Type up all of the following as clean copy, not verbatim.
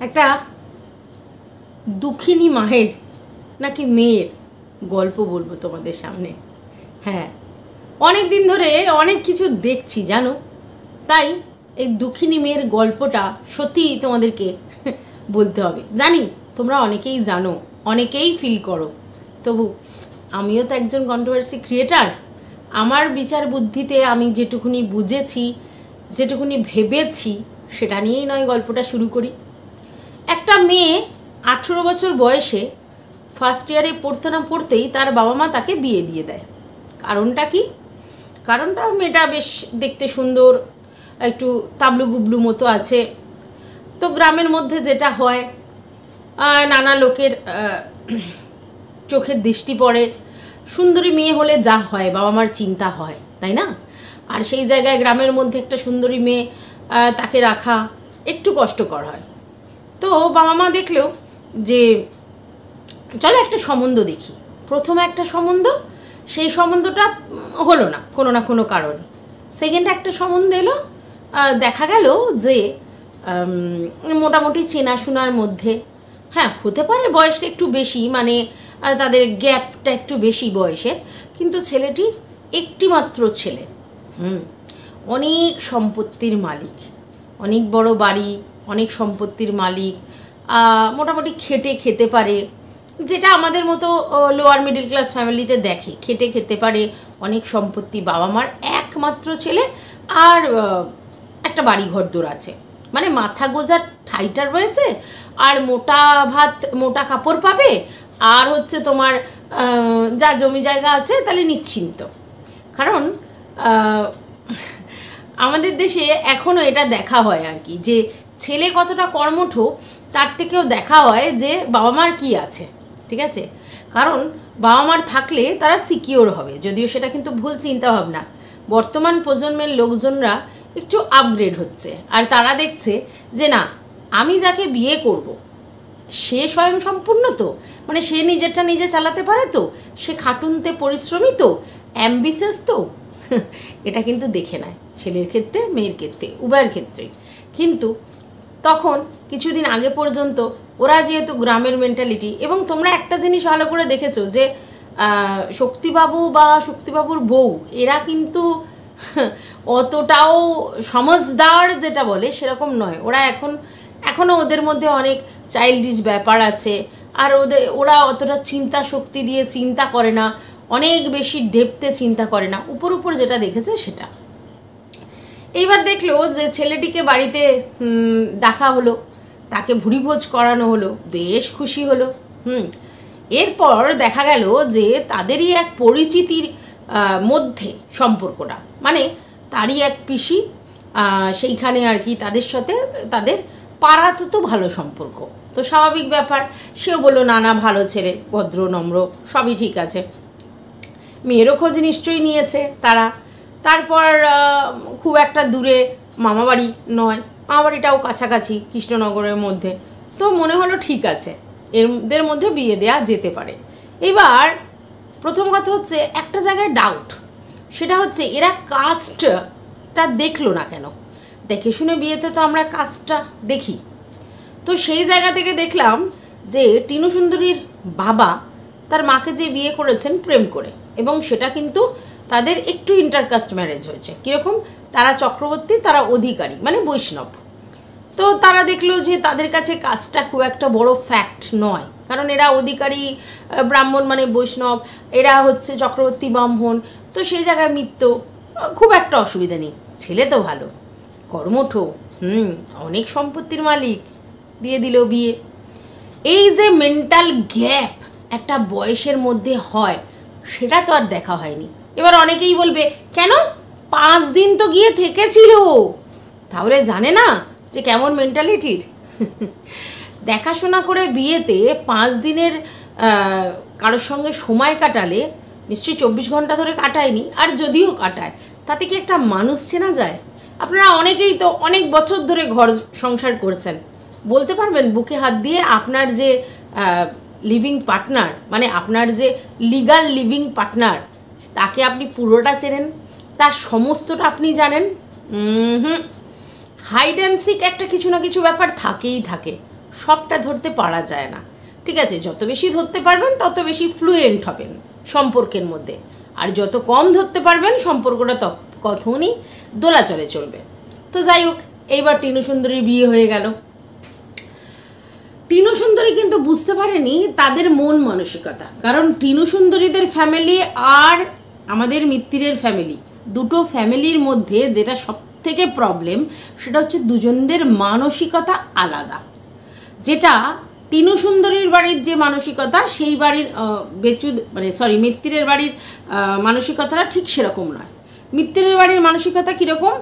একটা দুঃখিনী মায়ের নাকি মেয়ের গল্প বলবো তোমাদের সামনে। হ্যাঁ, অনেক দিন ধরে অনেক কিছু দেখছি জানো, তাই এই দুঃখিনী মেয়ের গল্পটা সত্যিই তোমাদেরকে বলতে হবে। জানি তোমরা অনেকেই জানো, অনেকেই ফিল করো, তবু আমিও তো একজন কন্ট্রোভার্সি ক্রিয়েটার। আমার বিচার বুদ্ধিতে আমি যেটুকুনি বুঝেছি, যেটুকুনি ভেবেছি, সেটা নিয়েই নয় গল্পটা শুরু করি। একটা মেয়ে 18 বছর বয়সে ফার্স্ট ইয়ারে পড়তে না পড়তেই তার বাবা মা তাকে বিয়ে দিয়ে দেয়। কারণটা কি? কারণটা মেয়েটা বেশ দেখতে সুন্দর, একটু তাবলু গুবলু মতো আছে। তো গ্রামের মধ্যে যেটা হয়, নানা লোকের চোখের দৃষ্টি পড়ে, সুন্দরী মেয়ে হলে যা হয় বাবা মার চিন্তা হয়, তাই না? আর সেই জায়গায় গ্রামের মধ্যে একটা সুন্দরী মেয়ে তাকে রাখা একটু কষ্টকর হয়। তো বাবা মা দেখলেও যে চলো একটা সম্বন্ধ দেখি। প্রথমে একটা সম্বন্ধ, সেই সম্বন্ধটা হলো না কোনো কারণে। সেকেন্ড একটা সম্বন্ধ এলো, দেখা গেল যে মোটামুটি চেনাশোনার মধ্যে, হ্যাঁ হতে পারে বয়সটা একটু বেশি, মানে তাদের গ্যাপটা একটু বেশি বয়সের, কিন্তু ছেলেটি একটি মাত্র ছেলে, অনেক সম্পত্তির মালিক, অনেক বড় বাড়ি, অনেক সম্পত্তির মালিক, মোটামুটি খেটে খেতে পারে, যেটা আমাদের মতো লোয়ার মিডল ক্লাস ফ্যামিলিতে দেখে, খেটে খেতে পারে, অনেক সম্পত্তি, বাবা মার একমাত্র ছেলে, আর একটা বাড়ি ঘর দৌড় আছে, মানে মাথা গোজার ঠাইটার রয়েছে, আর মোটা ভাত মোটা কাপড় পাবে, আর হচ্ছে তোমার যা জমি জায়গা আছে তাহলে নিশ্চিন্ত। কারণ আমাদের দেশে এখনও এটা দেখা হয় আর কি, যে ছেলে কতটা কর্মঠ তার থেকেও দেখা হয় যে বাবা মার কী আছে, ঠিক আছে? কারণ বাবা মার থাকলে তারা সিকিওর হবে, যদিও সেটা কিন্তু ভুল চিন্তাভাবনা। বর্তমান প্রজন্মের লোকজনরা একটু আপগ্রেড হচ্ছে, আর তারা দেখছে যে না, আমি যাকে বিয়ে করব সে স্বয়ং সম্পূর্ণ তো, মানে সে নিজেরটা নিজে চালাতে পারে তো, সে খাটুনতে পরিশ্রমী তো, অ্যাম্বিশাস তো। এটা কিন্তু দেখে নেয় ছেলের ক্ষেত্রে, মেয়ের ক্ষেত্রে, উভয়ের ক্ষেত্রে। কিন্তু তখন কিছুদিন আগে পর্যন্ত ওরা যেহেতু গ্রামের মেন্টালিটি, এবং তোমরা একটা জিনিস ভালো করে দেখেছো যে শক্তিবাবু বা শক্তিবাবুর বউ এরা কিন্তু অতটাও সমজদার যেটা বলে সেরকম নয়। ওরা এখনও ওদের মধ্যে অনেক চাইল্ডিশ ব্যাপার আছে, আর ওরা অতটা চিন্তা শক্তি দিয়ে চিন্তা করে না, অনেক বেশি ডেপথে চিন্তা করে না, উপর যেটা দেখেছে সেটা। এইবার দেখলো যে ছেলেটিকে বাড়িতে ডাকা হলো, তাকে ভুরিভোজ করানো হলো, বেশ খুশি হলো। এরপর দেখা গেল যে তাদেরই এক পরিচিতির মধ্যে সম্পর্কটা, মানে তারই এক পিসি, সেইখানে আর কি তাদের সাথে তাদের পাড়াতে তো ভালো সম্পর্ক, তো স্বাভাবিক ব্যাপার। সেও বললো না না ভালো ছেলে, ভদ্র নম্র, সবই ঠিক আছে। মেয়েরও খোঁজ নিশ্চয়ই নিয়েছে তারা। তারপর খুব একটা দূরে মামাবাড়ি নয়, মামাবাড়িটাও কাছাকাছি কৃষ্ণনগরের মধ্যে, তো মনে হলো ঠিক আছে, এদের মধ্যে বিয়ে দেওয়া যেতে পারে। এবার প্রথম কথা হচ্ছে একটা জায়গায় ডাউট, সেটা হচ্ছে এরা কাস্টটা দেখলো না কেন? দেখে শুনে বিয়েতে তো আমরা কাস্টটা দেখি। তো সেই জায়গা থেকে দেখলাম যে টিনু সুন্দরীর বাবা তার মাকে যে বিয়ে করেছেন প্রেম করে, এবং সেটা কিন্তু তাদের একটু ইন্টারকাস্ট ম্যারেজ হয়েছে। কীরকম? তারা চক্রবর্তী, তারা অধিকারী, মানে বৈষ্ণব। তো তারা দেখলো যে তাদের কাছে কাজটা খুব একটা বড় ফ্যাক্ট নয়, কারণ এরা অধিকারী ব্রাহ্মণ মানে বৈষ্ণব, এরা হচ্ছে চক্রবর্তী ব্রাহ্মণ, তো সেই জায়গায় মিত্র, খুব একটা অসুবিধা নেই। ছেলে তো ভালো, কর্মঠ, অনেক সম্পত্তির মালিক, দিয়ে দিল বিয়ে। এই যে মেন্টাল গ্যাপ একটা বয়সের মধ্যে হয়, সেটা তো আর দেখা হয়নি। এবার অনেকেই বলবে কেন, 5 দিন তো গিয়ে থেকেছিল, তাহলে জানে না যে কেমন মেন্টালিটির। দেখাশোনা করে বিয়েতে 5 দিনের কারোর সঙ্গে সময় কাটালে নিশ্চয়ই 24 ঘন্টা ধরে কাটায়নি, আর যদিও কাটায় তাতে কি একটা মানুষ চেনা যায়? আপনারা অনেকেই তো অনেক বছর ধরে ঘর সংসার করছেন, বলতে পারবেন বুকে হাত দিয়ে আপনার যে লিভিং পার্টনার, মানে আপনার যে লিগাল লিভিং পার্টনার, তাকে আপনি পুরোটা চেনেন, তার সমস্তটা আপনি জানেন? হাইড অ্যান্ড সিক একটা কিছু না কিছু ব্যাপার থাকেই থাকে, সবটা ধরতে পারা যায় না, ঠিক আছে? যত বেশি ধরতে পারবেন তত বেশি ফ্লুয়েন্ট হবেন সম্পর্কের মধ্যে, আর যত কম ধরতে পারবেন সম্পর্কটা ততই দোলাচলে চলবে। তো যাই হোক, এইবার টিনু সুন্দরীর বিয়ে হয়ে গেল। টিনু সুন্দরী কিন্তু বুঝতে পারেনি তাদের মন মানসিকতা, কারণ টিনু সুন্দরীদের ফ্যামিলি আর আমাদের মিত্তিরের ফ্যামিলি, দুটো ফ্যামিলির মধ্যে যেটা সব থেকে প্রবলেম সেটা হচ্ছে দুজনদের মানসিকতা আলাদা। যেটা টিনু সুন্দরীর বাড়ির যে মানসিকতা, সেই বাড়ির মিত্তিরের বাড়ির মানসিকতাটা ঠিক সেরকম নয়। মিত্তিরের বাড়ির মানসিকতা কীরকম,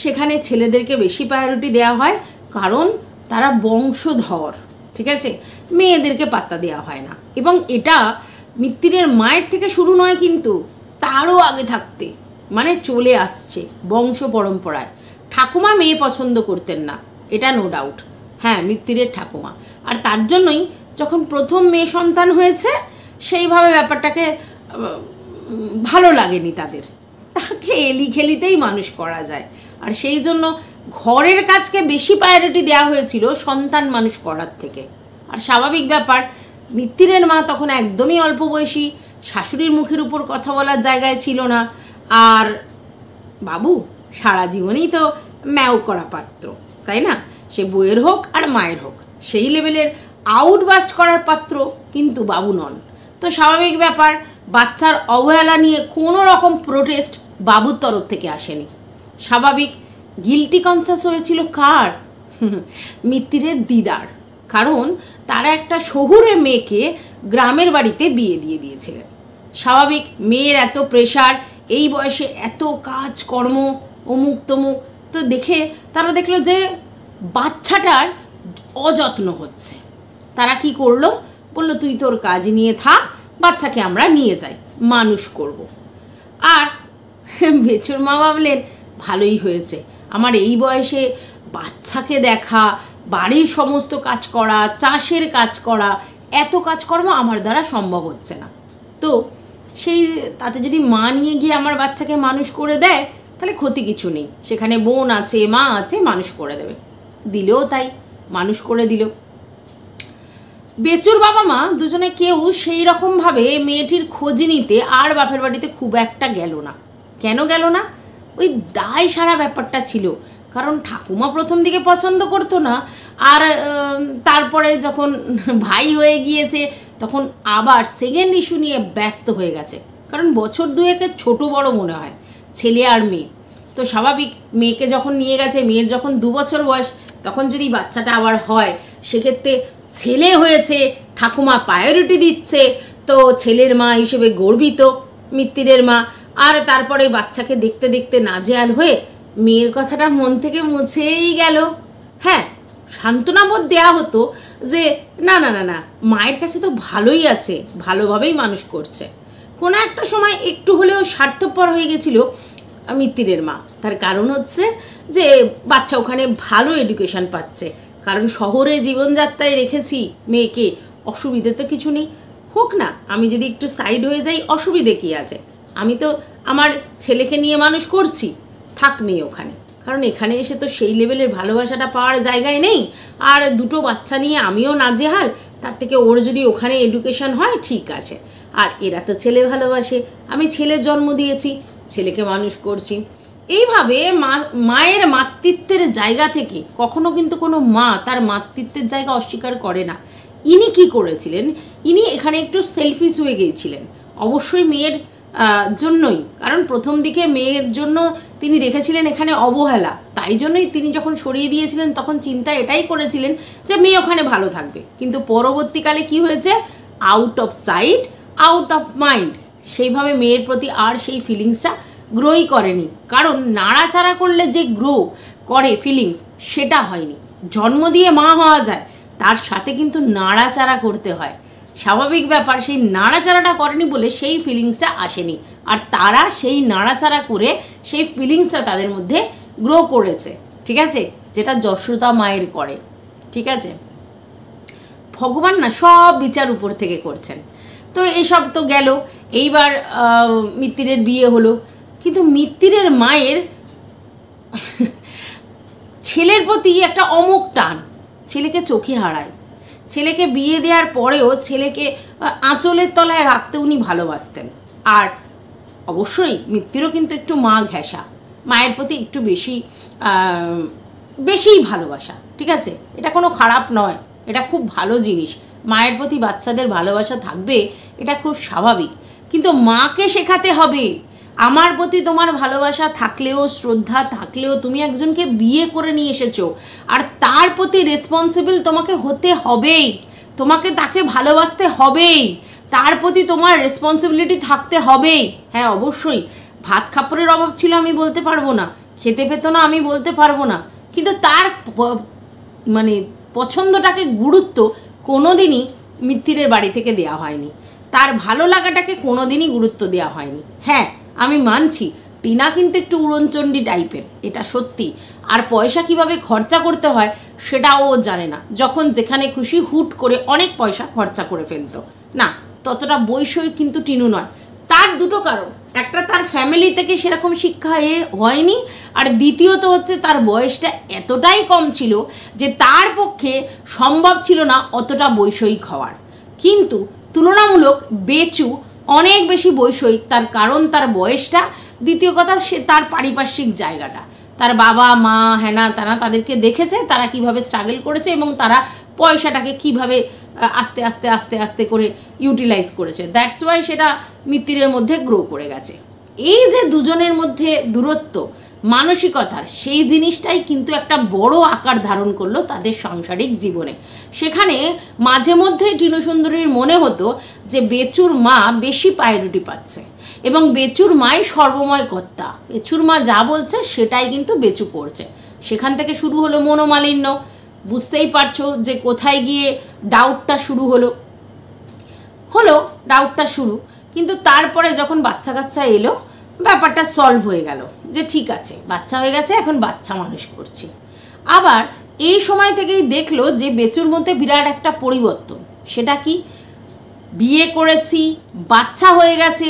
সেখানে ছেলেদেরকে বেশি প্রায়োরিটি দেওয়া হয়, কারণ তারা বংশধর, ঠিক আছে? মেয়েদেরকে পাত্তা দেওয়া হয় না। এবং এটা মিত্তিরের মায়ের থেকে শুরু নয়, কিন্তু তারও আগে থাকতে মানে চলে আসছে বংশ পরম্পরায়। ঠাকুমা মেয়ে পছন্দ করতেন না, এটা নো ডাউট, হ্যাঁ, মিত্তিরের ঠাকুমা। আর তার জন্যই যখন প্রথম মেয়ে সন্তান হয়েছে, সেইভাবে ব্যাপারটাকে ভালো লাগেনি তাদের, তাকে এলিখেলিতেই মানুষ করা যায়। আর সেই জন্য ঘরের কাজকে বেশি প্রায়োরিটি দেওয়া হয়েছিল সন্তান মানুষ করার থেকে। আর স্বাভাবিক ব্যাপার, মিত্তিরের মা তখন একদমই অল্প বয়সী, শাশুড়ির মুখের উপর কথা বলার জায়গায় ছিল না। আর বাবু সারা জীবনেই তো ম্যাও করা পাত্র, তাই না? সে বউয়ের হোক আর মায়ের হোক, সেই লেভেলের আউটবাস্ট করার পাত্র কিন্তু বাবু নন। তো স্বাভাবিক ব্যাপার, বাচ্চার অবহেলা নিয়ে কোনো রকম প্রোটেস্ট বাবুর তরফ থেকে আসেনি। স্বাভাবিক গিল্টি কনসাস হয়েছিল কার? মিত্তিরের দিদার, কারণ তারা একটা শহুরের মেয়েকে গ্রামের বাড়িতে বিয়ে দিয়ে দিয়েছিলেন। স্বাভাবিক, মেয়ের এত প্রেশার, এই বয়সে এত কাজকর্ম, অমুক তমুক, তো দেখে তারা দেখলো যে বাচ্চাটার অযত্ন হচ্ছে। তারা কি করলো, বললো তুই তোর কাজ নিয়ে থাক, বাচ্চাকে আমরা নিয়ে যাই, মানুষ করব। আর বেচুর মা ভাবলেন ভালোই হয়েছে, আমার এই বয়সে বাচ্চাকে দেখা, বাড়ির সমস্ত কাজ করা, চাষের কাজ করা, এত কাজকর্ম আমার দ্বারা সম্ভব হচ্ছে না। তো সেই তাতে যদি মা নিয়ে গিয়ে আমার বাচ্চাকে মানুষ করে দেয়, তাহলে ক্ষতি কিছু নেই, সেখানে বোন আছে, মা আছে, মানুষ করে দেবে। দিলেও তাই, মানুষ করে দিল। বেচুর বাবা মা দুজনে কেউ সেই রকমভাবে মেয়েটির খোঁজ নিতে আর বাপের বাড়িতে খুব একটা গেল না। কেন গেল না? ওই দায় সারা ব্যাপারটা ছিল, কারণ ঠাকুমা প্রথম দিকে পছন্দ করতো না, আর তারপরে যখন ভাই হয়ে গিয়েছে তখন আবার সেকেন্ড ইস্যু নিয়ে ব্যস্ত হয়ে গেছে, কারণ বছর দুয়েকের ছোট বড় মনে হয় ছেলে আর মেয়ে। তো স্বাভাবিক, মেয়েকে যখন নিয়ে গেছে, মেয়ের যখন 2 বছর বয়স, তখন যদি বাচ্চাটা আবার হয়, সেক্ষেত্রে ছেলে হয়েছে, ঠাকুমা প্রায়োরিটি দিচ্ছে, তো ছেলের মা হিসেবে গর্বিত মিত্তিরের মা। আর তারপরে বাচ্চাকে দেখতে দেখতে নাজেহাল হয়ে মেয়ের কথাটা মন থেকে মুছেই গেল। হ্যাঁ, সান্ত্বনাবোধ দেওয়া হতো যে না না না না, মায়ের কাছে তো ভালোই আছে, ভালোভাবেই মানুষ করছে। কোনো একটা সময় একটু হলেও স্বার্থপর হয়ে গেছিল মিত্তিরের মা। তার কারণ হচ্ছে যে বাচ্চা ওখানে ভালো এডুকেশন পাচ্ছে, কারণ শহরে জীবনযাত্রায় রেখেছি মেয়েকে, অসুবিধে তো কিছু নেই, হোক না, আমি যদি একটু সাইড হয়ে যাই অসুবিধে কী আছে, আমি তো আমার ছেলেকে নিয়ে মানুষ করছি, থাক মেয়ে ওখানে। কারণ এখানে এসে তো সেই লেভেলের ভালোবাসাটা পাওয়ার জায়গায় নেই, আর দুটো বাচ্চা নিয়ে আমিও নাজেহাল, তার থেকে ওর যদি ওখানে এডুকেশন হয় ঠিক আছে। আর এরা তো ছেলে ভালোবাসে, আমি ছেলের জন্ম দিয়েছি, ছেলেকে মানুষ করছি। এইভাবে মায়ের মাতৃত্বের জায়গা থেকে কখনো কিন্তু কোনো মা তার মাতৃত্বের জায়গা অস্বীকার করে না। ইনি কি করেছিলেন, ইনি এখানে একটু সেলফিশ হয়ে গিয়েছিলেন, অবশ্যই মেয়ের জন্যই, কারণ প্রথম দিকে মেয়ের জন্য তিনি দেখেছিলেন এখানে অবহেলা, তাই জন্যই তিনি যখন সরিয়ে দিয়েছিলেন তখন চিন্তা এটাই করেছিলেন যে মেয়ে ওখানে ভালো থাকবে। কিন্তু পরবর্তীকালে কি হয়েছে, out of sight out of mind, সেইভাবে মেয়ের প্রতি আর সেই ফিলিংসটা গ্রোই করেনি। কারণ নাড়াচাড়া করলে যে গ্রো করে ফিলিংস, সেটা হয়নি। জন্ম দিয়ে মা হওয়া যায়, তার সাথে কিন্তু নাড়াচাড়া করতে হয়, স্বাভাবিক ব্যাপার। সেই নাড়াচাড়াটা করেনি বলে সেই ফিলিংসটা আসেনি, আর তারা সেই নাড়াচাড়া করে সেই ফিলিংসটা তাদের মধ্যে গ্রো করেছে, ঠিক আছে, যেটা যশোদা মায়ের করে, ঠিক আছে। ভগবান না সব বিচার উপর থেকে করছেন। তো এইসব তো গেল, এইবার মিত্তিরের বিয়ে হলো, কিন্তু মিত্তিরের মায়ের ছেলের প্রতি একটা অমোঘ টান, ছেলেকে চোখে হারায়। ছেলেকে বিয়ে দেওয়ার পরেও ছেলেকে আঁচলের তলায় রাখতে উনি ভালোবাসতেন। আর অবশ্যই মিত্তিরও কিন্তু একটু মা ঘেঁষা, মায়ের প্রতি একটু বেশিই ভালোবাসা, ঠিক আছে, এটা কোনো খারাপ নয়, এটা খুব ভালো জিনিস। মায়ের প্রতি বাচ্চাদের ভালোবাসা থাকবে, এটা খুব স্বাভাবিক। কিন্তু মাকে শেখাতে হবে, আমার প্রতি তোমার ভালোবাসা থাকলেও, শ্রদ্ধা থাকলেও, তুমি একজনকে বিয়ে করে নিয়ে এসেছো, আর তার প্রতি রেসপন্সিবল তোমাকে হতে হবেই, তোমাকে তাকে ভালোবাসতে হবেই, তার প্রতি তোমার রেসপন্সিবিলিটি থাকতে হবেই। হ্যাঁ, অবশ্যই ভাত কাপড়ের অভাব ছিল আমি বলতে পারবো না, খেতে পেত না আমি বলতে পারবো না, কিন্তু তার মানে পছন্দটাকে গুরুত্ব কোনো দিনই মিত্তিরের বাড়ি থেকে দেওয়া হয়নি, তার ভালো লাগাটাকে কোনো দিনই গুরুত্ব দেওয়া হয়নি। হ্যাঁ, আমি মানছি টিনা কিন্তু একটু উড়নচণ্ডী টাইপের, এটা সত্যি। আর পয়সা কিভাবে খরচা করতে হয় সেটাও ও জানে না, যখন যেখানে খুশি হুট করে অনেক পয়সা খরচা করে ফেলতো। না, ততটা বৈষয়িক কিন্তু টিনু নয়। তার দুটো কারণ, একটা তার ফ্যামিলি থেকে সেরকম শিক্ষা হয়নি, আর দ্বিতীয়ত হচ্ছে তার বয়সটা এতটাই কম ছিল যে তার পক্ষে সম্ভব ছিল না অতটা বৈষয়িক হওয়ার। কিন্তু তুলনামূলক বেচু অনেক বেশি বৈষয়িক, তার কারণ তার বয়সটা, দ্বিতীয় কথা সে তার পারিপার্শ্বিক জায়গাটা, তার বাবা মা হ্যানা তারা তাদেরকে দেখেছে তারা কিভাবে স্ট্রাগল করেছে এবং তারা পয়সাটাকে কিভাবে আস্তে আস্তে আস্তে আস্তে করে ইউটিলাইজ করেছে। দ্যাটস ওয়াই সেটা মিত্তিরের মধ্যে গ্রো করে গেছে। এই যে দুজনের মধ্যে দূরত্ব মানসিকতার, সেই জিনিসটাই কিন্তু একটা বড় আকার ধারণ করলো তাদের সাংসারিক জীবনে। সেখানে মাঝে মধ্যে টিনু সুন্দরীর মনে হতো যে বেচুর মা বেশি প্রায়োরিটি পাচ্ছে এবং বেচুর মাই সর্বময় কর্তা, বেচুর মা যা বলছে সেটাই কিন্তু বেচু করছে। সেখান থেকে শুরু হলো মনোমালিন্য, বুঝতেই পারছো যে কোথায় গিয়ে ডাউটটা শুরু হলো ডাউটটা শুরু। কিন্তু তারপরে যখন বাচ্চা কাচ্চা এলো, ব্যাপারটা সলভ হয়ে গেল যে ঠিক আছে, বাচ্চা হয়ে গেছে, এখন বাচ্চা মানুষ করছি। আবার এই সময় থেকেই দেখলো যে বেচুর মধ্যে বিরাট একটা পরিবর্তন। সেটা কি, বিয়ে করেছি, বাচ্চা হয়ে গেছে,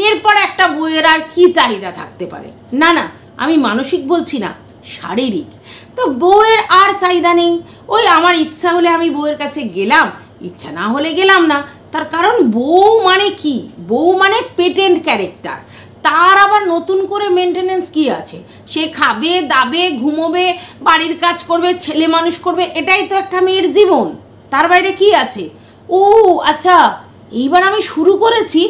এরপর একটা বউয়ের আর কি চাহিদা থাকতে পারে? না না, আমি মানসিক বলছি না, শারীরিক। তো বউয়ের আর চাহিদা নেই, ওই আমার ইচ্ছা হলে আমি বউয়ের কাছে গেলাম, ইচ্ছা না হলে গেলাম না। তার কারণ বউ মানে কি, বউ মানে পেটেন্ট ক্যারেক্টার, তার আবার নতুন করে মেনটেনেন্স কি আছে? সে খাবে দাবে ঘুমোবে, বাড়ির কাজ করবে, ছেলে মানুষ করবে, এটাই তো একটা মেয়ের জীবন। তার বাইরে কি আছে? ও আচ্ছা, এইবার আমি শুরু করেছি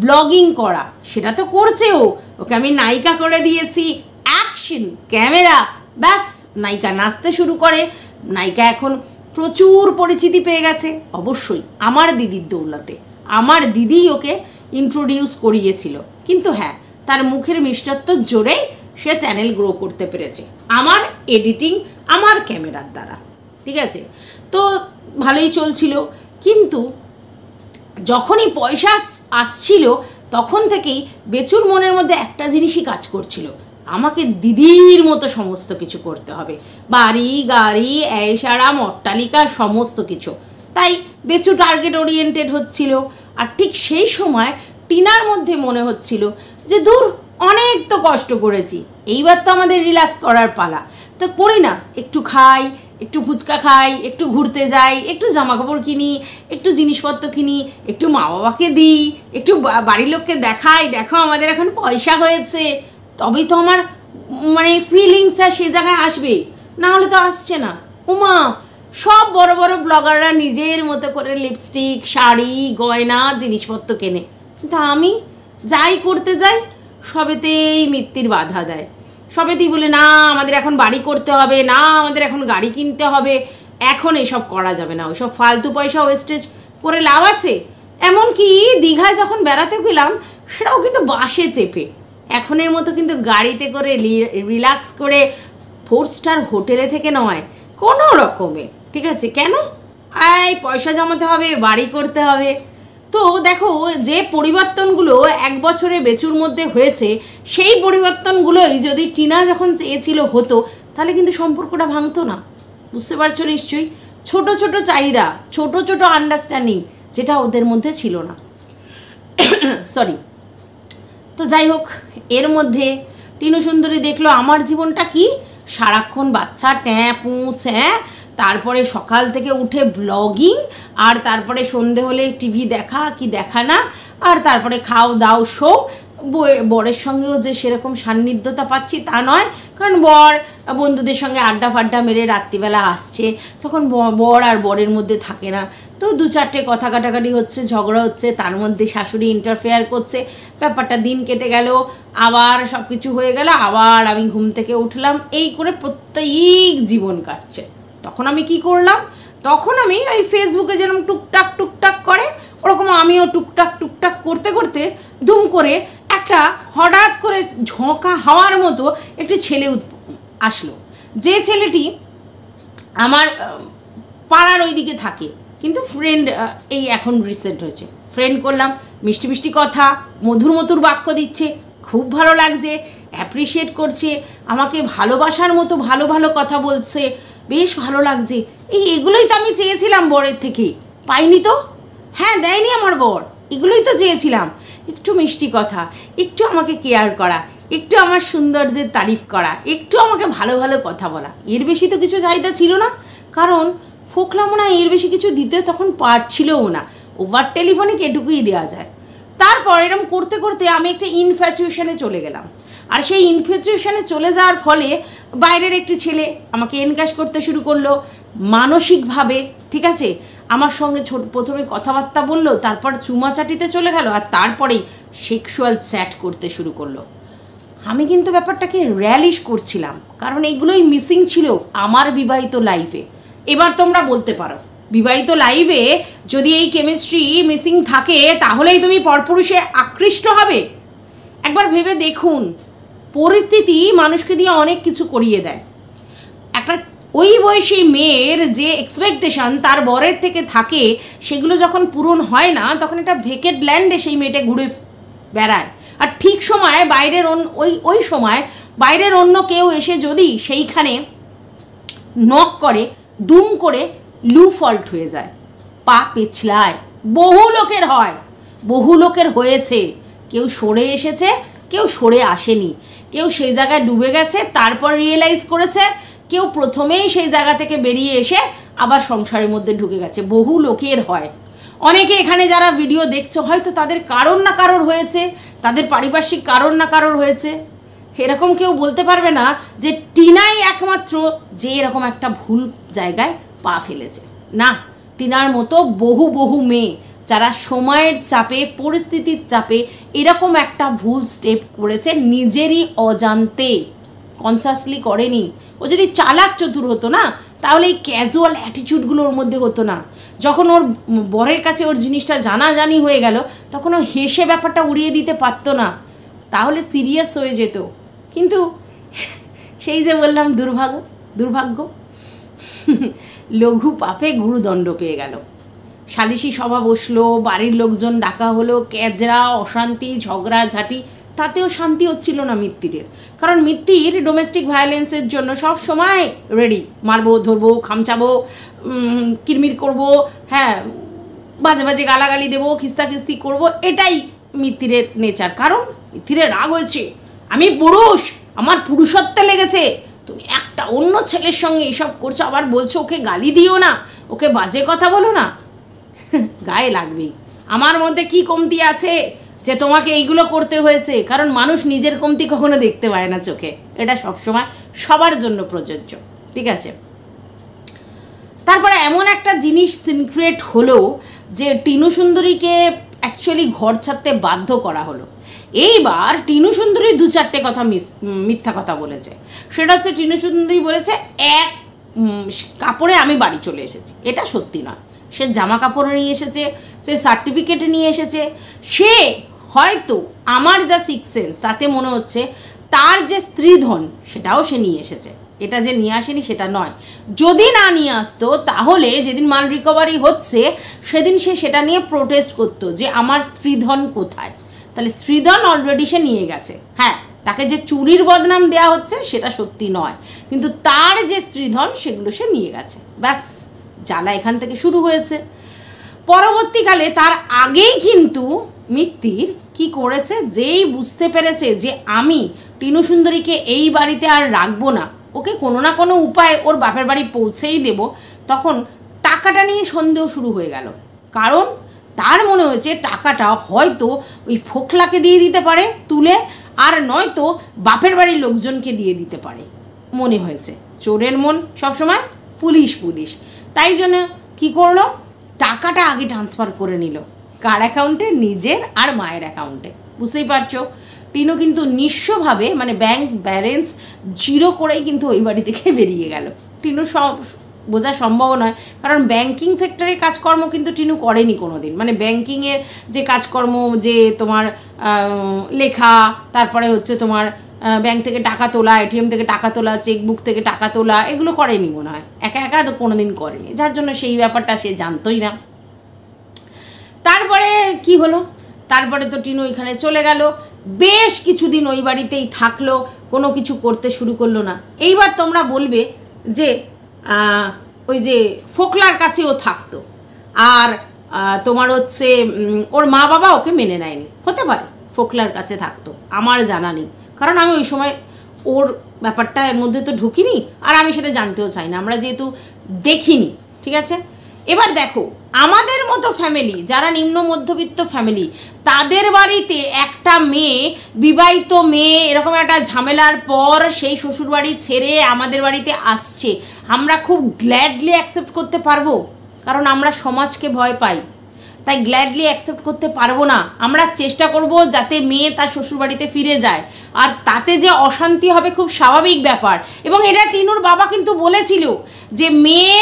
ব্লগিং করা, সেটা তো করছে ও, ওকে আমি নায়িকা করে দিয়েছি, অ্যাকশন ক্যামেরা, ব্যাস নায়িকা নাচতে শুরু করে। নায়িকা এখন প্রচুর পরিচিতি পেয়ে গেছে, অবশ্যই আমার দিদির দৌলতে, আমার দিদি ওকে ইন্ট্রোডিউস করিয়েছিল। কিন্তু হ্যাঁ, তার মুখের মিষ্টত্ব জোরেই সে চ্যানেল গ্রো করতে পেরেছে আমার এডিটিং, আমার ক্যামেরার দ্বারা, ঠিক আছে। তো ভালোই চলছিল। কিন্তু যখনই পয়সা আসছিল তখন থেকেই বেচুর মনের মধ্যে একটা জিনিসই কাজ করছিল, আমাকে দিদির মতো সমস্ত কিছু করতে হবে, বাড়ি গাড়ি ऐशाराम অট্টালিকা সমস্ত কিছু। তাই বেচু টার্গেট ওরিয়েন্টেড হচ্ছিল। আর ঠিক সেই সময় টিনার মধ্যে মনে হচ্ছিল যে দূর, অনেক তো কষ্ট করেছি, এইবার তো আমাদের রিল্যাক্স করার পালা, তো করি না, একটু খাই, একটু ফুচকা খাই, একটু ঘুরতে যাই, একটু জামা কাপড় কিনি, একটু জিনিসপত্র কিনি, একটু মা বাবাকে দিই, একটু বাড়ির লোককে দেখাই, দেখো আমাদের এখন পয়সা হয়েছে, তবেই তো আমার মানে ফিলিংসটা সে জায়গায় আসবে, না হলে তো আসছে না। উমা, সব বড় বড় ব্লগাররা নিজের মতো করে লিপস্টিক, শাড়ি, গয়না, জিনিসপত্র কেনে, কিন্তু আমি যাই করতে যাই সবেতেই মিত্তির বাধা দেয়, সবেতেই বলে না আমাদের এখন বাড়ি করতে হবে, না আমাদের এখন গাড়ি কিনতে হবে, এখন এসব করা যাবে না, ওইসব ফালতু পয়সা ওয়েস্টেজ করে লাভ আছে। এমনকি দীঘায় যখন বেড়াতে গেলাম সেটাও কিন্তু বাসে চেপে, এখনের মতো কিন্তু গাড়িতে করে রিল্যাক্স করে 4 স্টার হোটেলে থেকে নয়, কোনো রকমে, ঠিক আছে। কেন? এই পয়সা জমাতে হবে, বাড়ি করতে হবে। তো দেখো, যে পরিবর্তনগুলো 1 বছরে বেচুর মধ্যে হয়েছে, সেই পরিবর্তনগুলোই যদি টিনা যখন চেয়েছিল হতো, তাহলে কিন্তু সম্পর্কটা ভাঙতো না। বুঝতে পারছো নিশ্চয়ই? ছোট ছোট চাহিদা, ছোট ছোট আন্ডারস্ট্যান্ডিং, যেটা ওদের মধ্যে ছিল না। সরি। তো যাই হোক, এর মধ্যে টিনু সুন্দরী দেখলো আমার জীবনটা কি, সারাক্ষণ বাচ্চা ট্যাঁ পুঁছ, হ্যাঁ তারপরে সকাল থেকে উঠে ব্লগিং, আর তারপরে সন্ধে হলে টিভি দেখা কি দেখা না, আর তারপরে খাও দাও শো। বরের সঙ্গেও যে সেরকম সান্নিধ্যতা পাচ্ছি তা নয়, কারণ বর বন্ধুদের সঙ্গে আড্ডা ফাড্ডা মেরে রাত্রিবেলা আসছে, তখন বর আর বরের মধ্যে থাকে না, তো 2-4টে কথা কাটাকাটি হচ্ছে, ঝগড়া হচ্ছে, তার মধ্যে শাশুড়ি ইন্টারফেয়ার করছে, ব্যাপারটা দিন কেটে গেল, আবার সব কিছু হয়ে গেল, আবার আমি ঘুম থেকে উঠলাম, এই করে প্রত্যেক জীবন কাটছে। তখন আমি কি করলাম, তখন আমি ওই ফেসবুকে যেরকম টুকটাক টুকটাক করে ওরকম আমিও টুকটাক টুকটাক করতে করতে দুম করে একটা হঠাৎ করে ঝোঁকা হওয়ার মতো একটি ছেলে আসলো, যে ছেলেটি আমার পাড়ার ওইদিকে থাকে, কিন্তু ফ্রেন্ড এই এখন রিসেন্ট হয়েছে, ফ্রেন্ড করলাম, মিষ্টি মিষ্টি কথা, মধুর মধুর বাক্য দিচ্ছে, খুব ভালো লাগছে, অ্যাপ্রিসিয়েট করছে, আমাকে ভালোবাসার মতো ভালো ভালো কথা বলছে, বেশ ভালো লাগছে। এগুলোই তো আমি চেয়েছিলাম বরের থেকে, পাইনি তো, হ্যাঁ দেয়নি আমার বর, এগুলোই তো চেয়েছিলাম, একটু মিষ্টি কথা, একটু আমাকে কেয়ার করা, একটু আমার সৌন্দর্যের তারিফ করা, একটু আমাকে ভালো ভালো কথা বলা, এর বেশি তো কিছু চাহিদা ছিল না, কারণ ফোকলামো না এর বেশি কিছু দিতে তখন পারছিলও না, ওভার টেলিফোনিক এটুকুই দেওয়া যায়। তারপর এরকম করতে করতে আমি একটা ইনফ্যাচুয়েশনে চলে গেলাম, আর সেই ইনফ্যাচুয়েশনে চলে যাওয়ার ফলে বাইরের একটি ছেলে আমাকে এনগেজ করতে শুরু করলো মানসিকভাবে, ঠিক আছে, আমার সঙ্গে প্রথমে কথাবার্তা বললো, তারপর চুমাচাটিতে চলে গেল, আর তারপরেই সেক্সুয়াল চ্যাট করতে শুরু করলো। আমি কিন্তু ব্যাপারটাকে র্যালিশ করছিলাম, কারণ এগুলোই মিসিং ছিল আমার বিবাহিত লাইফে। এবার তোমরা বলতে পারো, বিবাহিত লাইফে যদি এই কেমিস্ট্রি মিসিং থাকে তাহলেই তুমি পরপুরুষে আকৃষ্ট হবে? একবার ভেবে দেখুন, পরিস্থিতি মানুষকে দিয়ে অনেক কিছু করিয়ে দেয়। একটা ওই বয়সী মেয়ের যে এক্সপেকটেশন তার বরের থেকে থাকে, সেগুলো যখন পূরণ হয় না, তখন একটা ভেকেট ল্যান্ডে সেই মেয়েটা ঘুরে বেড়ায়, আর ঠিক সময় বাইরের ওই সময় বাইরের অন্য কেউ এসে যদি সেইখানে নক করে, দুম করে লু ফল্ট হয়ে যায়, পা পেছলায়। বহু লোকের হয়, বহু লোকের হয়েছে, কেউ সরে এসেছে, কেউ সরে আসেনি, কেউ সেই জায়গায় ডুবে গেছে তারপর রিয়েলাইজ করেছে, কেউ প্রথমেই সেই জায়গা থেকে বেরিয়ে এসে আবার সংসারের মধ্যে ঢুকে গেছে, বহু লোকের হয়। অনেকে এখানে যারা ভিডিও দেখছো হয়তো তাদের কারোর না কারোর হয়েছে, তাদের পারিপার্শ্বিক কারোর না কারোর হয়েছে। এরকম কেউ বলতে পারবে না যে টিনাই একমাত্র যে এরকম একটা ভুল জায়গায় পা ফেলেছে, না, টিনার মতো বহু বহু মেয়ে যারা সময়ের চাপে, পরিস্থিতির চাপে এরকম একটা ভুল স্টেপ করেছে, নিজেরই অজান্তে, কনসাসলি করেনি। ও যদি চালাক চতুর হতো না, তাহলে এই ক্যাজুয়াল অ্যাটিটিউডগুলোর মধ্যে হতো না। যখন ওর বরের কাছে ওর জিনিসটা জানাজানি হয়ে গেল, তখন ও হেসে ব্যাপারটা উড়িয়ে দিতে পারতো না, তাহলে সিরিয়াস হয়ে যেত। কিন্তু সেই যে বললাম দুর্ভাগ্য লঘু পাপে গুরুদণ্ড পেয়ে গেল। সালিশি সভা বসলো, বাড়ির লোকজন ডাকা হলো, ক্যাজরা, অশান্তি, ঝগড়াঝাটি, তাতেও শান্তি হচ্ছিল না মিত্তিরের। কারণ মিত্তির ডোমেস্টিক ভায়োলেন্সের জন্য সব সময় রেডি, মারবো, ধরবো, খামচাবো, কিরমির করব, হ্যাঁ, বাজে বাজে গালাগালি দেবো, খিস্তাখিস্তি করব, এটাই মিত্তিরের নেচার। কারণ মিত্তিরের রাগ হয়েছে, আমি পুরুষ, আমার পুরুষত্বে লেগেছে, তুমি একটা অন্য ছেলের সঙ্গে এইসব করছো, আবার বলছো ওকে গালি দিও না, ওকে বাজে কথা বলো না, গায়ে লাগবেই। আমার মধ্যে কি কমতি আছে যে তোমাকে এইগুলো করতে হয়েছে? কারণ মানুষ নিজের কমতি কখনো দেখতে পায় না চোখে, এটা সবসময় সবার জন্য প্রযোজ্য, ঠিক আছে। তারপরে এমন একটা জিনিস সিনক্রেট হলো যে টিনু সুন্দরীকে অ্যাকচুয়ালি ঘর ছাড়তে বাধ্য করা হলো। এইবার টিনু সুন্দরী 2-4টে কথা মিথ্যা কথা বলেছে। সেটা হচ্ছে, টিনু সুন্দরী বলেছে এক কাপড়ে আমি বাড়ি চলে এসেছি, এটা সত্যি নয়। সে জামা কাপড় নিয়ে এসেছে, সে সার্টিফিকেট নিয়ে এসেছে, সে হয়তো আমার যা সিক্স সেন্স তাতে মনে হচ্ছে তার যে স্ত্রীধন সেটাও সে নিয়ে এসেছে, এটা যে নিয়ে আসেনি সেটা নয়। যদি না নিয়ে আসতো তাহলে যেদিন মাল রিকভারি হচ্ছে সেদিন সে সেটা নিয়ে প্রোটেস্ট করতো যে আমার স্ত্রীধন কোথায়। তাহলে স্ত্রীধন অলরেডি সে নিয়ে গেছে। হ্যাঁ, তাকে যে চুরির বদনাম দেওয়া হচ্ছে সেটা সত্যি নয়, কিন্তু তার যে স্ত্রীধন সেগুলো সে নিয়ে গেছে। ব্যাস, জ্বালা এখান থেকে শুরু হয়েছে। পরবর্তীকালে তার আগেই কিন্তু মিত্তির কি করেছে, যেই বুঝতে পেরেছে যে আমি টিনু সুন্দরীকে এই বাড়িতে আর রাখবো না, ও ওকে কোনো না কোনো উপায়ে ওর বাপের বাড়ি পৌঁছেই দেব, তখন টাকাটা নিয়ে সন্দেহ শুরু হয়ে গেল। কারণ তার মনে হয়েছে টাকাটা হয়তো ওই ফোকলাকে দিয়ে দিতে পারে তুলে, আর নয়তো বাপের বাড়ির লোকজনকে দিয়ে দিতে পারে। মনে হয়েছে, চোরের মন সবসময় পুলিশ পুলিশ। তাই জন্য কী করলো, টাকাটা আগে ট্রান্সফার করে নিল। কার অ্যাকাউন্টে? নিজের আর মায়ের অ্যাকাউন্টে। বুঝতেই পারছো, টিনু কিন্তু নিঃস্বভাবে, মানে ব্যাংক ব্যালেন্স জিরো করেই কিন্তু ওই বাড়ি থেকে বেরিয়ে গেল। টিনু বোঝা সম্ভব নয়, কারণ ব্যাংকিং সেক্টরে কাজকর্ম কিন্তু টিনু করেনি কোনো দিন। মানে ব্যাংকিংয়ের যে কাজকর্ম, যে তোমার লেখা, তারপরে হচ্ছে তোমার ব্যাংক থেকে টাকা তোলা, এটিএম থেকে টাকা তোলা, চেকবুক থেকে টাকা তোলা, এগুলো করেনি মনে হয়, একা একা তো কোনো দিন করেনি, যার জন্য সেই ব্যাপারটা সে জানতোই না। তারপরে কি হলো, তারপরে তো টিনু এখানে চলে গেল, বেশ কিছুদিন ওই বাড়িতেই থাকলো, কোনো কিছু করতে শুরু করলো না। এইবার তোমরা বলবে যে ওই যে ফোকলার কাছে ও থাকতো, আর তোমার হচ্ছে ওর মা বাবা ওকে মেনে নেয়নি। হতে পারে ফোকলার কাছে থাকতো, আমার জানা নেই, কারণ আমি ওই সময় ওর ব্যাপারটা এর মধ্যে তো ঢুকিনি, আর আমি সেটা জানতেও চাই না, আমরা যেহেতু দেখিনি। ঠিক আছে, এবার দেখো আমাদের মতো ফ্যামিলি, যারা নিম্ন মধ্যবিত্ত ফ্যামিলি, তাদের বাড়িতে একটা মেয়ে, বিবাহিত মেয়ে, এরকম একটা ঝামেলার পর সেই শ্বশুরবাড়ি ছেড়ে আমাদের বাড়িতে আসছে, আমরা খুব গ্ল্যাডলি অ্যাকসেপ্ট করতে পারবো? কারণ আমরা সমাজকে ভয় পাই, তাই গ্ল্যাডলি অ্যাকসেপ্ট করতে পারবো না। আমরা চেষ্টা করব যাতে মেয়ে তার শ্বশুরবাড়িতে ফিরে যায়, আর তাতে যে অশান্তি হবে খুব স্বাভাবিক ব্যাপার। এবং এটা টিনুর বাবা কিন্তু বলেছিল যে মেয়ে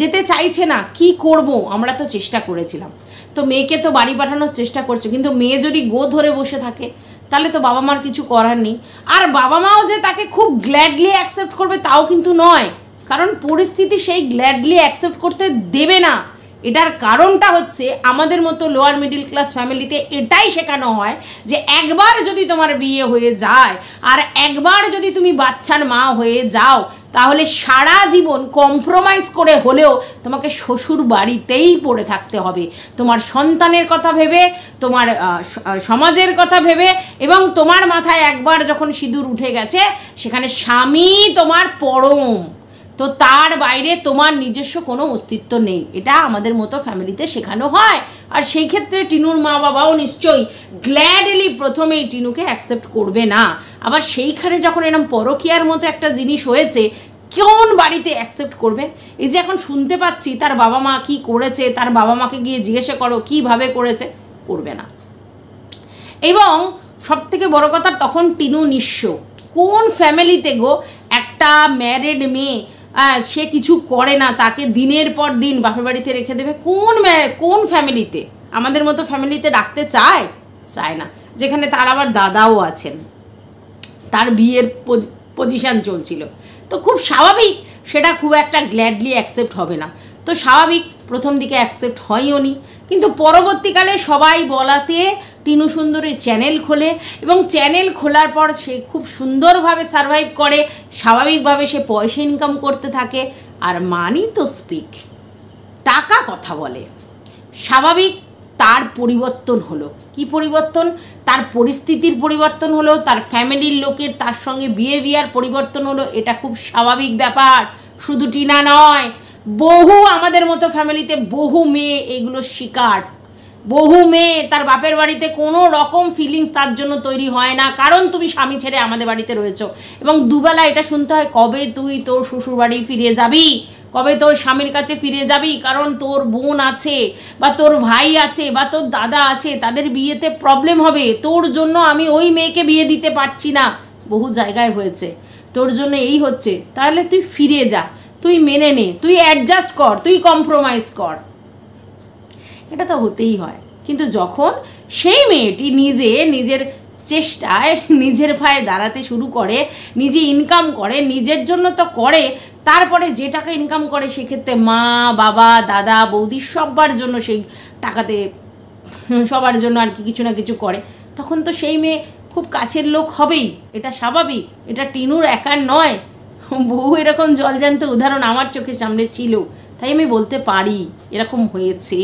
যেতে চাইছে না, কি করব, আমরা তো চেষ্টা করেছিলাম। তো মেয়েকে তো বাড়ি পাঠানোর চেষ্টা করছে, কিন্তু মেয়ে যদি গো ধরে বসে থাকে তাহলে তো বাবা মার কিছু করার নেই। আর বাবা মাও যে তাকে খুব গ্ল্যাডলি অ্যাকসেপ্ট করবে তাও কিন্তু নয়, কারণ পরিস্থিতি সেই গ্ল্যাডলি অ্যাকসেপ্ট করতে দেবে না। এটার কারণটা হচ্ছে আমাদের মতো লোয়ার মিডিল ক্লাস ফ্যামিলিতে এটাই শেখানো হয় যে একবার যদি তোমার বিয়ে হয়ে যায় আর একবার যদি তুমি বাচ্চার মা হয়ে যাও, তাহলে সারা জীবন কম্প্রোমাইজ করে হলেও তোমাকে শ্বশুর বাড়িতেই পড়ে থাকতে হবে, তোমার সন্তানের কথা ভেবে, তোমার সমাজের কথা ভেবে, এবং তোমার মাথায় একবার যখন সিঁদুর উঠে গেছে সেখানে স্বামী তোমার পরম, তো তার বাইরে তোমার নিজস্ব কোনো অস্তিত্ব নেই। এটা আমাদের মতো ফ্যামিলিতে শেখানো হয়। আর সেই ক্ষেত্রে টিনুর মা বাবাও নিশ্চয়ই গ্ল্যাডলি প্রথমেই টিনুকে অ্যাকসেপ্ট করবে না। আবার সেইখানে যখন এরকম পরকীয়ার মতো একটা জিনিস হয়েছে, কোন বাড়িতে অ্যাকসেপ্ট করবে? এই যে এখন শুনতে পাচ্ছি তার বাবা মা কী করেছে, তার বাবা মাকে গিয়ে জিজ্ঞাসা করো কীভাবে করেছে, করবে না। এবং সবথেকে বড় কথা, তখন টিনু নিঃস্ব। কোন ফ্যামিলিতে গো একটা ম্যারিড মেয়ে সে কিছু করে না, তাকে দিনের পর দিন বাপের বাড়িতে রেখে দেবে? কোন ফ্যামিলিতে? আমাদের মতো ফ্যামিলিতে রাখতে চায় না, যেখানে তার আবার দাদাও আছেন, তার বিয়ের পজিশান চলছিল। তো খুব স্বাভাবিক সেটা খুব একটা গ্ল্যাডলি অ্যাকসেপ্ট হবে না। তো স্বাভাবিক প্রথম দিকে অ্যাকসেপ্ট হয়ও নি, কিন্তু পরবর্তীকালে সবাই বলাতে টিনু সুন্দরী চ্যানেল খোলে, এবং চ্যানেল খোলার পর সে খুব সুন্দরভাবে সারভাইভ করে, স্বাভাবিকভাবে সে পয়সা ইনকাম করতে থাকে। আর মানি তো স্পিক, টাকা কথা বলে। স্বাভাবিক তার পরিবর্তন হলো। কি পরিবর্তন? তার পরিস্থিতির পরিবর্তন হলো, তার ফ্যামিলির লোকের তার সঙ্গে বিহেভিয়ার পরিবর্তন হলো। এটা খুব স্বাভাবিক ব্যাপার, শুধু টিনা নয়, বহু আমাদের মতো ফ্যামিলিতে বহু মেয়ে এগুলো শিকার। বহু মেয়ে তার বাপের বাড়িতে কোনো রকম ফিলিংস তার জন্য তৈরি হয় না, কারণ তুমি স্বামী ছেড়ে আমাদের বাড়িতে রয়েছো, এবং দুবেলা এটা শুনতে হয় কবে তুই তোর শ্বশুর বাড়ি ফিরে যাবি, কবে তোর স্বামীর কাছে ফিরে যাবি, কারণ তোর বোন আছে বা তোর ভাই আছে বা তোর দাদা আছে, তাদের বিয়েতে প্রবলেম হবে, তোর জন্য আমি ওই মেয়েকে বিয়ে দিতে পারছি না। বহু জায়গায় হয়েছে, তোর জন্য এই হচ্ছে, তাহলে তুই ফিরে যা, তুই মেনে নে, তুই অ্যাডজাস্ট কর, তুই কম্প্রোমাইজ কর। এটা তো হতেই হয়। কিন্তু যখন সেই মেয়েটি নিজের চেষ্টায় নিজের পায়ে দাঁড়াতে শুরু করে, নিজে ইনকাম করে, নিজের জন্য তো করে, তারপরে যে টাকা ইনকাম করে সেক্ষেত্রে মা বাবা দাদা বৌদি সবার জন্য সেই টাকাতে সবার জন্য আর কি কিছু না কিছু করে, তখন তো সেই মেয়ে খুব কাছের লোক হবেই। এটা স্বাভাবিক, এটা টিনুর একার নয়, বহু এরকম জলজান্ত উদাহরণ আমার চোখের সামনে ছিল, তাই আমি বলতে পারি এরকম হয়েছে।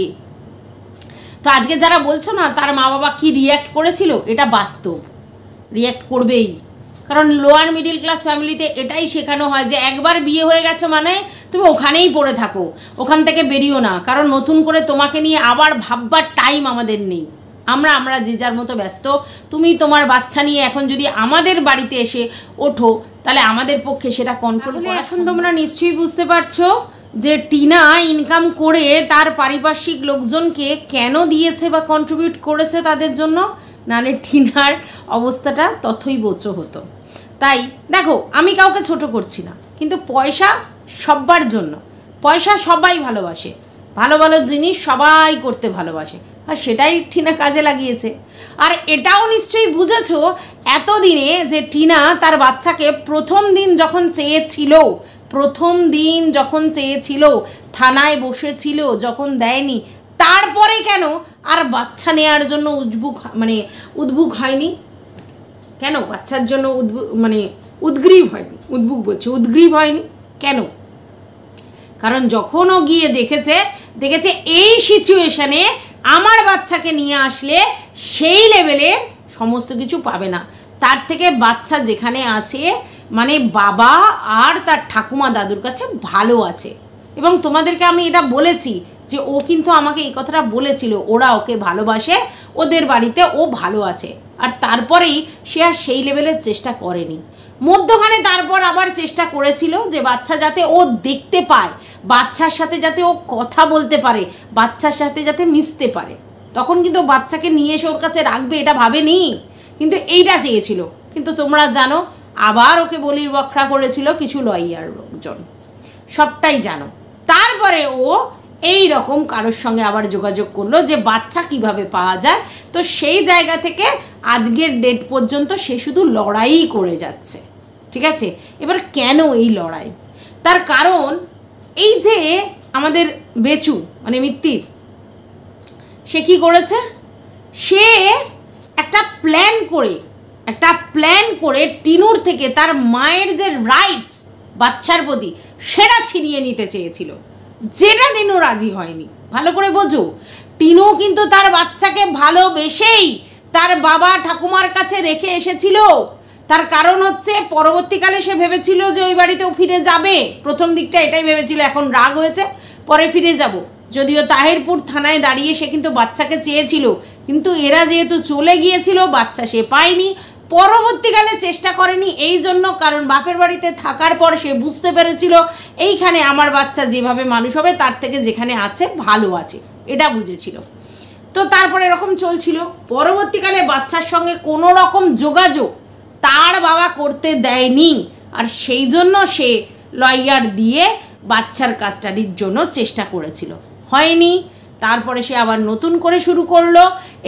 তো আজকে যারা বলছো না তার মা বাবা কি রিয়্যাক্ট করেছিল, এটা বাস্তব, রিয়্যাক্ট করবেই। কারণ লোয়ার মিডিল ক্লাস ফ্যামিলিতে এটাই শেখানো হয় যে একবার বিয়ে হয়ে গেছে মানে তুমি ওখানেই পড়ে থাকো, ওখান থেকে বেরিও না, কারণ নতুন করে তোমাকে নিয়ে আবার ভাববার টাইম আমাদের নেই, আমরা যে যার মতো ব্যস্ত। তুমি তোমার বাচ্চা নিয়ে এখন যদি আমাদের বাড়িতে এসে ওঠো তাহলে আমাদের পক্ষে সেটা কন্ট্রোল করা। এখন তোমরা নিশ্চয়ই বুঝতে পারছো যে টিনা ইনকাম করে তার পারিপার্শ্বিক লোকজনকে কেন দিয়েছে বা কন্ট্রিবিউট করেছে তাদের জন্য, নাহলে টিনার অবস্থাটা ততই বোচো হতো। তাই দেখো, আমি কাউকে ছোট করছি না, কিন্তু পয়সা সবার জন্য, পয়সা সবাই ভালোবাসে, ভালো ভালো জিনিস সবাই করতে ভালোবাসে, আর সেটাই টিনা কাজে লাগিয়েছে। আর এটাও নিশ্চয়ই বুঝেছো এতদিনে যে টিনা তার বাচ্চাকে প্রথম দিন যখন চেয়েছিল থানায় বসেছিল, যখন দেয়নি, তারপরে কেন আর বাচ্চা নেওয়ার জন্য উদ্বুক হয়নি? কেন বাচ্চার জন্য উদ্গ্রীব হয়নি কেন? কারণ যখন ও গিয়ে দেখেছে এই সিচুয়েশনে আমার বাচ্চাকে নিয়ে আসলে সেই লেভেলের সমস্ত কিছু পাবে না, তার থেকে বাচ্চা যেখানে আছে বাবা আর তার ঠাকুমা দাদুর কাছে ভালো আছে। এবং তোমাদেরকে আমি এটা বলেছি যে ও কিন্তু আমাকে এই কথাটা বলেছিল, ওরা ওকে ভালোবাসে, ওদের বাড়িতে ও ভালো আছে, আর তারপরেই সে আর সেই লেভেলের চেষ্টা করেনি। মধ্যখানে তারপর আবার চেষ্টা করেছিল যে বাচ্চা যাতে ও দেখতে পায়, বাচ্চার সাথে যাতে ও কথা বলতে পারে, বাচ্চার সাথে যাতে মিশতে পারে, তখন কিন্তু বাচ্চাকে নিয়ে এসে ওর কাছে রাখবে এটা ভাবেনি, কিন্তু এইটা চেয়েছিল। কিন্তু তোমরা জানো আবার ওকে বলির বখরা করেছিল কিছু লয়ার লোকজন, সবটাই জানো। তারপরে ও এই রকম কারোর সঙ্গে আবার যোগাযোগ করলো যে বাচ্চা কিভাবে পাওয়া যায়, তো সেই জায়গা থেকে আজকের ডেট পর্যন্ত সে শুধু লড়াই করে যাচ্ছে। ঠিক আছে, এবার কেন এই লড়াই? তার কারণ এই যে আমাদের বেচু মিত্তির, সে কি করেছে, সে একটা প্ল্যান করে টিনুর থেকে তার মায়ের যে রাইটস বাচ্চার প্রতি সেটা ছিনিয়ে নিতে চেয়েছিল, যেটা টিনু রাজি হয়নি। ভালো করে বোঝো, টিনু কিন্তু তার বাচ্চাকে ভালোবেসেই তার বাবা ঠাকুমার কাছে রেখে এসেছিল। তার কারণ হচ্ছে পরবর্তীকালে সে ভেবেছিল যে ওই বাড়িতেও ফিরে যাবে, প্রথম দিকটা এটাই ভেবেছিল, এখন রাগ হয়েছে পরে ফিরে যাব। যদিও তাহিরপুর থানায় দাঁড়িয়ে সে কিন্তু বাচ্চাকে চেয়েছিল, কিন্তু এরা যেহেতু চলে গিয়েছিল বাচ্চা সে পায়নি, পরবর্তীকালে চেষ্টা করেনি এই জন্য কারণ বাপের বাড়িতে থাকার পর সে বুঝতে পেরেছিল এইখানে আমার বাচ্চা যেভাবে মানুষ হবে তার থেকে যেখানে আছে ভালো আছে, এটা বুঝেছিল। তো তারপরে এরকম চলছিল, পরবর্তীকালে বাচ্চার সঙ্গে কোনো রকম যোগাযোগ তার বাবা করতে দেয়নি, আর সেই জন্য সে লয়ার দিয়ে বাচ্চার কাস্টাডির জন্য চেষ্টা করেছিল, হয়নি। তারপরে সে আবার নতুন করে শুরু করলো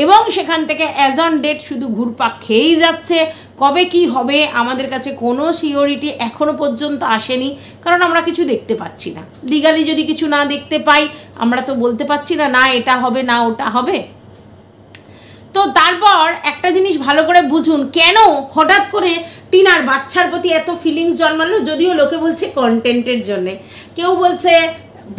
এবং সেখান থেকে অ্যাজ অন ডেট শুধু ঘুরপাক খেয়েই যাচ্ছে। কবে কি হবে আমাদের কাছে কোনো সিওরিটি এখনো পর্যন্ত আসেনি, কারণ আমরা কিছু দেখতে পাচ্ছি না। লিগালি যদি কিছু না দেখতে পাই আমরা তো বলতে পারছি না না এটা হবে না ওটা হবে। তো তারপর একটা জিনিস ভালো করে বুঝুন, কেন হঠাৎ করে টিনার বাচ্চার প্রতি এত ফিলিংস জন্মালো। যদিও লোকে বলছে কন্টেন্টের জন্যে, কেউ বলছে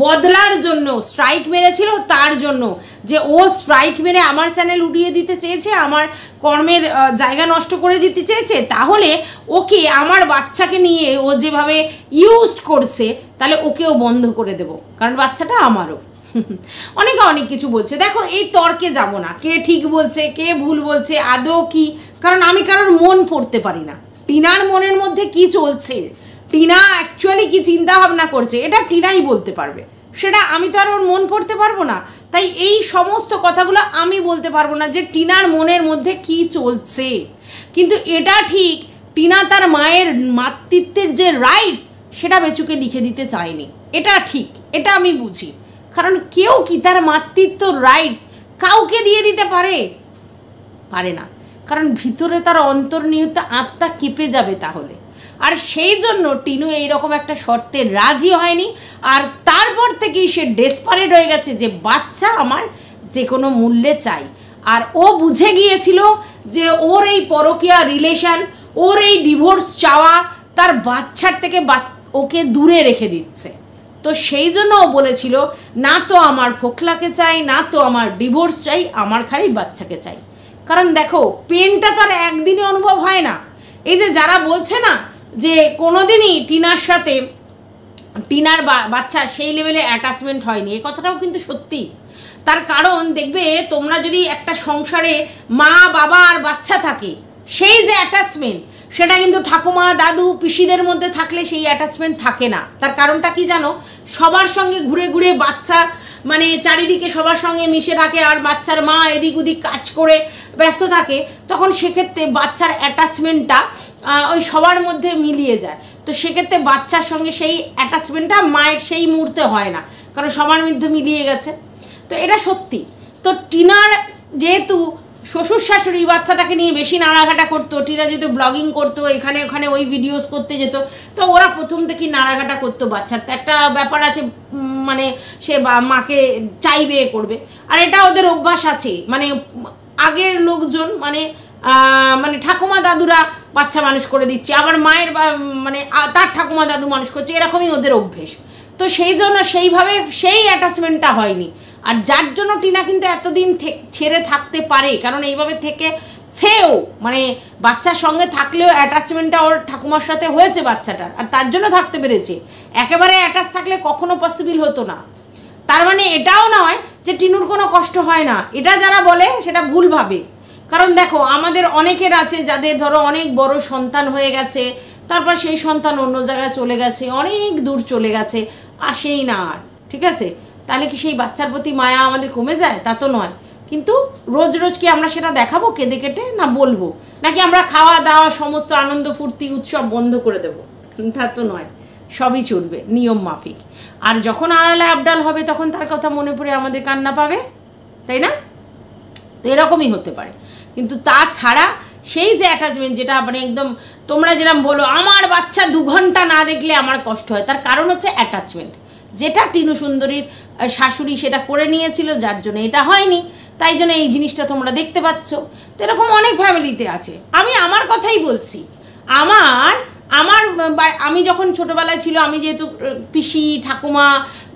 বদলার জন্য, স্ট্রাইক মেরেছিল তার জন্য, যে ও স্ট্রাইক মেরে আমার চ্যানেল উড়িয়ে দিতে চেয়েছে, আমার কর্মের জায়গা নষ্ট করে দিতে চেয়েছে, তাহলে ওকে আমার বাচ্চাকে নিয়ে ও যেভাবে ইউজড করছে তাহলে ওকেও বন্ধ করে দেব, কারণ বাচ্চাটা আমারও। অনেকে অনেক কিছু বলছে। দেখো এই তর্কে যাব না, কে ঠিক বলছে কে ভুল বলছে আদৌ কি, কারণ আমি কারোর মন পড়তে পারি না। টিনার মনের মধ্যে কি চলছে, টিনা অ্যাকচুয়ালি কি চিন্তা ভাবনা করছে, এটা টিনাই বলতে পারবে, সেটা আমি তো আর ওর মন পড়তে পারবো না। তাই এই সমস্ত কথাগুলো আমি বলতে পারবো না যে টিনার মনের মধ্যে কি চলছে। কিন্তু এটা ঠিক, টিনা তার মায়ের মাতৃত্বের যে রাইটস সেটা বেচুকে লিখে দিতে চায়নি, এটা ঠিক, এটা আমি বুঝি। কারণ কেউ কি তার মাতৃত্ব রাইটস কাউকে দিয়ে দিতে পারে না, কারণ ভিতরে তার অন্তর্নিহিত আত্মা কেঁপে যাবে তাহলে। আর সেই জন্য টিনু এইরকম একটা শর্তে রাজি হয়নি, আর তারপর থেকেই সে ডেসপারেট হয়ে গেছে যে বাচ্চা আমার যে কোনো মূল্যে চাই। আর ও বুঝে গিয়েছিল যে ওর এই পরকীয়া রিলেশন, ওর এই ডিভোর্স চাওয়া তার বাচ্চার থেকে ওকে দূরে রেখে দিচ্ছে। তো সেই জন্য ও বলেছিল না তো আমার ফোকলাকে চাই, না তো আমার ডিভোর্স চাই, আমার খালি বাচ্চাকে চাই। কারণ দেখো পেনটা তো আর একদিনে অনুভব হয় না, এই যে যারা বলছে না যে কোনোদিনই টিনার সাথে টিনার বাচ্চা সেই লেভেলে অ্যাটাচমেন্ট হয়নি, এই কথাটাও কিন্তু সত্যি। তার কারণ দেখবে তোমরা যদি একটা সংসারে মা বাবা আর বাচ্চা থাকে, সেই যে অ্যাটাচমেন্ট সেটা কিন্তু ঠাকুমা দাদু পিসিদের মধ্যে থাকলে সেই অ্যাটাচমেন্ট থাকে না। তার কারণটা কি জানো? সবার সঙ্গে ঘুরে ঘুরে বাচ্চা মানে চারিদিকে সবার সঙ্গে মিশে থাকে, আর বাচ্চার মা এদিক ওদিক কাজ করে ব্যস্ত থাকে, তখন সেক্ষেত্রে বাচ্চার অ্যাটাচমেন্টটা ওই সবার মধ্যে মিলিয়ে যায়। তো সেক্ষেত্রে বাচ্চার সঙ্গে সেই অ্যাটাচমেন্টটা মায়ের সেই মুহূর্তে হয় না, কারণ সবার মধ্যে মিলিয়ে গেছে। তো এটা সত্যি। তো টিনার যেহেতু শ্বশুর শাশুড়ি বাচ্চাটাকে নিয়ে বেশি নাড়াঘাটা করতো, টিনা যেহেতু ব্লগিং করতো, এখানে ওখানে ওই ভিডিওস করতে যেত, তো ওরা প্রথম থেকেই নাড়াঘাটা করতো। বাচ্চার তো একটা ব্যাপার আছে, মানে সে মাকে চাইবে করবে, আর এটা ওদের অভ্যাস আছে। মানে আগের লোকজন মানে মানে ঠাকুমা দাদুরা বাচ্চা মানুষ করে দিচ্ছে, আবার মায়ের মানে তার ঠাকুমা দাদু মানুষ করছে, এরকমই ওদের অভ্যেস। তো সেই জন্য সেইভাবে সেই অ্যাটাচমেন্টটা হয়নি। আর যার জন্য টিনা কিন্তু এতদিন ছেড়ে থাকতে পারে, কারণ এইভাবে থেকে সেও মানে বাচ্চার সঙ্গে থাকলেও অ্যাটাচমেন্টটা ওর ঠাকুমার সাথে হয়েছে বাচ্চাটার, আর তার জন্য থাকতে পেরেছে। একেবারে অ্যাটাচ থাকলে কখনো পসিবল হতো না। তার মানে এটাও নয় যে টিনুর কোনো কষ্ট হয় না, এটা যারা বলে সেটা ভুল ভাবে। কারণ দেখো আমাদের অনেকের আছে যাদের ধরো অনেক বড় সন্তান হয়ে গেছে, তারপর সেই সন্তান অন্য জায়গায় চলে গেছে, অনেক দূর চলে গেছে, আসেই না আর, ঠিক আছে? তাহলে কি সেই বাচ্চার প্রতি মায়া আমাদের কমে যায়? তা তো নয়। কিন্তু রোজ রোজ কি আমরা সেটা দেখাবো কেঁদে কেটে? না বলবো, নাকি আমরা খাওয়া দাওয়া সমস্ত আনন্দ ফুর্তি উৎসব বন্ধ করে দেবো? তা তো নয়, সবই চলবে নিয়ম মাফিক। আর যখন আড়ালে আবডাল হবে তখন তার কথা মনে পড়ে আমাদের কান্না পাবে, তাই না? তো এরকমই হতে পারে। কিন্তু তাছাড়া সেই যে অ্যাটাচমেন্ট, যেটা মানে একদম তোমরা যেরকম বলো আমার বাচ্চা 2 ঘন্টা না দেখলে আমার কষ্ট হয়, তার কারণ হচ্ছে অ্যাটাচমেন্ট। যেটা টিনু সুন্দরীর শাশুড়ি সেটা করে নিয়েছিল, যার জন্য এটা হয়নি, তাই জন্য এই জিনিসটা তোমরা দেখতে পাচ্ছ। তো এরকম অনেক ফ্যামিলিতে আছে। আমি আমার কথাই বলছি। আমি যখন ছোটোবেলায় ছিল, আমি যেহেতু পিসি ঠাকুমা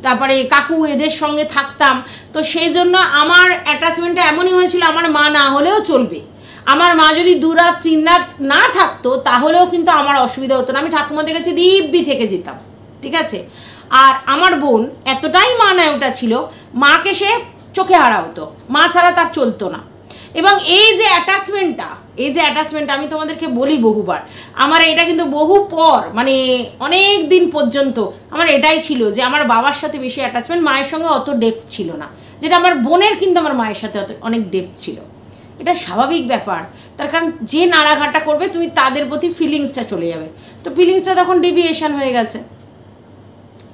তারপরে কাকু এদের সঙ্গে থাকতাম, তো সেই জন্য আমার অ্যাটাচমেন্টটা এমনই হয়েছিল, আমার মা না হলেও চলবে। আমার মা যদি 2 রাত 3 রাত না থাকতো তাহলেও কিন্তু আমার অসুবিধা হতো না, আমি ঠাকুমাদের কাছে দিব্যি থেকে যেতাম, ঠিক আছে? আর আমার বোন এতটাই মা নায়কটা ছিল, মাকে সে চোখে হারা হতো, মা ছাড়া তার চলতো না। এবং এই যে অ্যাটাচমেন্টটা আমি তোমাদেরকে বলি বহুবার, আমার এটা কিন্তু বহু পর মানে অনেক দিন পর্যন্ত আমার এটাই ছিল যে আমার বাবার সাথে বেশি অ্যাটাচমেন্ট, মায়ের সঙ্গে অত ডেপথ ছিল না। যেটা আমার বোনের কিন্তু আমার মায়ের সাথে অনেক ডেপথ ছিল। এটা স্বাভাবিক ব্যাপার, তার কারণ যে নাড়াঘাটা করবে তুমি তাদের প্রতি ফিলিংসটা চলে যাবে, তো ফিলিংসটা তখন ডেভিয়েশন হয়ে গেছে,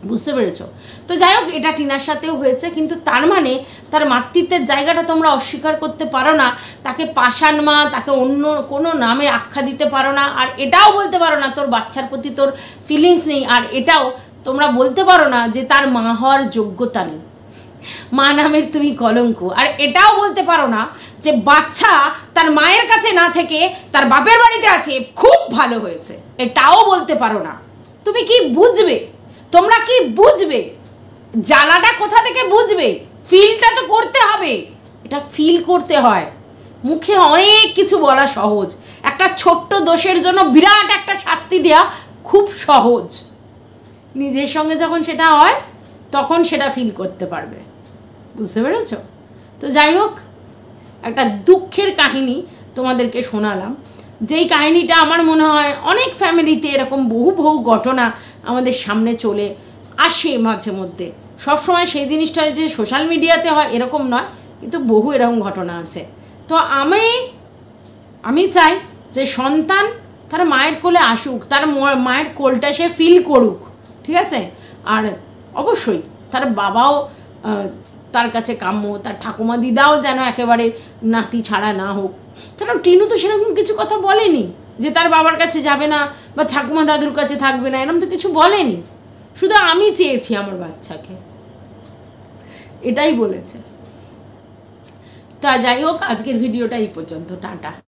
বুঝতে পেরেছো? তো যাই হোক, এটা টিনার সাথেও হয়েছে, কিন্তু তার মানে তার মাতৃত্বের জায়গাটা তোমরা অস্বীকার করতে পারো না, তাকে পাষাণ মা, তাকে অন্য কোনো নামে আখ্যা দিতে পারো না, আর এটাও বলতে পারো না তোর বাচ্চার প্রতি তোর ফিলিংস নেই, আর এটাও তোমরা বলতে পারো না যে তার মা হওয়ার যোগ্যতা নেই, মা নামের তুমি কলঙ্ক। আর এটাও বলতে পারো না যে বাচ্চা তার মায়ের কাছে না থেকে তার বাপের বাড়িতে আছে, খুব ভালো হয়েছে, এটাও বলতে পারো না। তুমি কি বুঝবে? তোমরা কি বুঝবে? জ্বালাটা কোথা থেকে বুঝবে? ফিলটা তো করতে হবে, এটা ফিল করতে হয়। মুখে অনেক কিছু বলা সহজ, একটা ছোট্ট দোষের জন্য বিরাট একটা শাস্তি দেওয়া খুব সহজ। নিজের সঙ্গে যখন সেটা হয় তখন সেটা ফিল করতে পারবে, বুঝতে পেরেছ? তো যাই হোক, একটা দুঃখের কাহিনী তোমাদেরকে শোনালাম, যেই কাহিনীটা আমার মনে হয় অনেক ফ্যামিলিতে এরকম বহু ঘটনা আমাদের সামনে চলে আসে মাঝে মধ্যে। সবসময় সেই জিনিসটা যে সোশ্যাল মিডিয়াতে হয় এরকম নয়, কিন্তু বহু এরকম ঘটনা আছে। তো আমি চাই যে সন্তান তার মায়ের কোলে আসুক, তার মায়ের কোলটা সে ফিল করুক, ঠিক আছে? আর অবশ্যই তার বাবাও তার কাছে কাম্য, তার ঠাকুমা দিদাও যেন একেবারে নাতি ছাড়া না হোক। কারণ টিনু তো সেরকম কিছু কথা বলেনি যে তার বাবার কাছে যাবে না বা ঠাকুমা দাদুর কাছে থাকবে না, এরকম তো কিছু বলেনি। শুধু আমি চেয়েছি আমার বাচ্চাকে, এটাই বলেছে। তা যাই হোক, আজকের ভিডিওটা এই পর্যন্ত, টাটা।